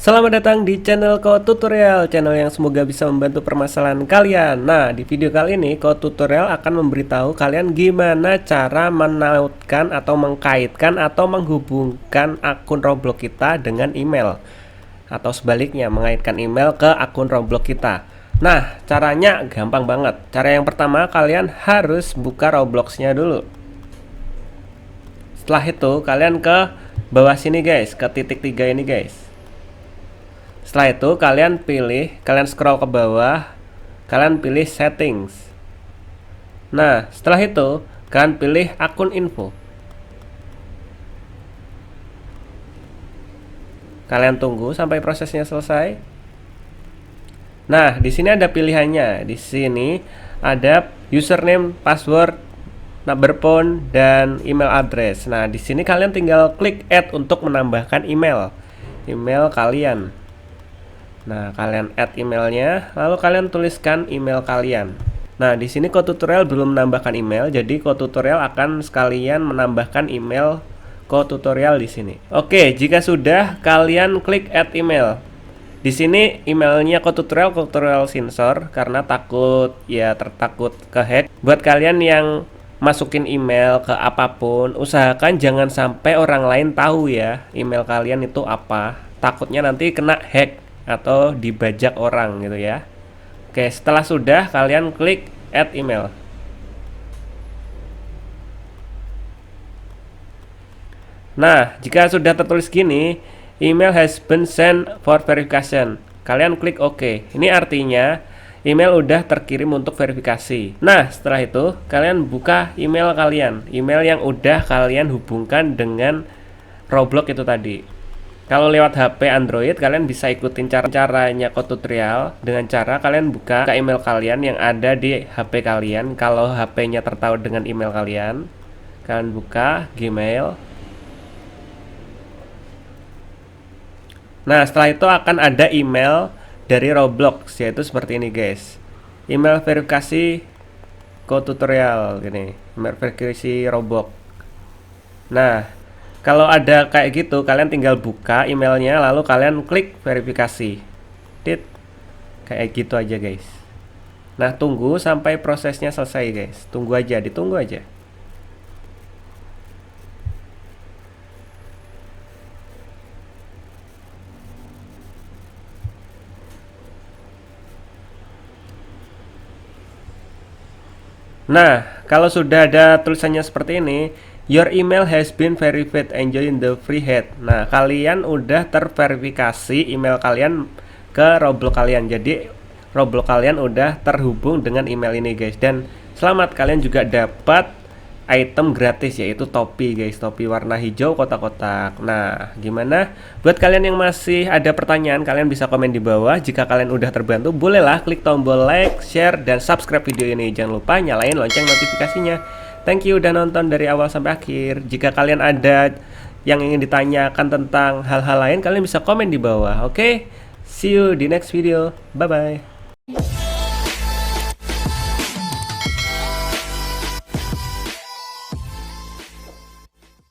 Selamat datang di channel Code Tutorial, channel yang semoga bisa membantu permasalahan kalian. Nah, di video kali ini Code Tutorial akan memberitahu kalian gimana cara menautkan atau mengkaitkan atau menghubungkan akun Roblox kita dengan email. Atau sebaliknya, mengaitkan email ke akun Roblox kita. Nah, caranya gampang banget. Cara yang pertama, kalian harus buka Roblox-nya dulu. Setelah itu, kalian ke bawah sini guys, ke titik 3 ini guys. Setelah itu kalian scroll ke bawah, kalian pilih settings. Nah, setelah itu kalian pilih akun info. Kalian tunggu sampai prosesnya selesai. Nah, di sini ada pilihannya. Di sini ada username, password, number phone, dan email address. Nah, di sini kalian tinggal klik add untuk menambahkan email kalian. Nah, kalian add emailnya, lalu kalian tuliskan email kalian. Nah, di sini Code Tutorial belum menambahkan email, jadi Code Tutorial akan sekalian menambahkan email Code Tutorial di sini. Oke, jika sudah, kalian klik add email. Di sini emailnya Code Tutorial sensor karena takut tertakut kehack. Buat kalian yang masukin email ke apapun, usahakan jangan sampai orang lain tahu ya email kalian itu apa. Takutnya nanti kena hack atau dibajak orang gitu ya. Oke, setelah sudah kalian klik add email. Nah, jika sudah tertulis gini, email has been sent for verification, kalian klik OK. Ini artinya email udah terkirim untuk verifikasi. Nah, setelah itu kalian buka email kalian, email yang udah kalian hubungkan dengan Roblox itu tadi. Kalau lewat HP Android, kalian bisa ikutin caranya Code Tutorial dengan cara kalian buka ke email kalian yang ada di HP kalian. Kalau HP-nya tertaut dengan email kalian buka Gmail. Nah, setelah itu akan ada email dari Roblox, yaitu seperti ini guys. Email verifikasi Code Tutorial gini, email verifikasi Roblox. Nah, kalau ada kayak gitu, kalian tinggal buka emailnya, lalu kalian klik verifikasi. Kayak gitu aja guys. Nah, tunggu sampai prosesnya selesai guys. Tunggu aja, ditunggu aja. Nah, kalau sudah ada tulisannya seperti ini, your email has been verified, enjoy the free hat. Nah, kalian udah terverifikasi email kalian ke Roblox kalian. Jadi Roblox kalian udah terhubung dengan email ini guys. Dan selamat, kalian juga dapat item gratis, yaitu topi guys, topi warna hijau kotak-kotak. Nah, gimana? Buat kalian yang masih ada pertanyaan, kalian bisa komen di bawah. Jika kalian udah terbantu, bolehlah klik tombol like, share, dan subscribe video ini. Jangan lupa nyalain lonceng notifikasinya. Thank you udah nonton dari awal sampai akhir. Jika kalian ada yang ingin ditanyakan tentang hal-hal lain, kalian bisa komen di bawah. Oke? See you di next video. Bye bye.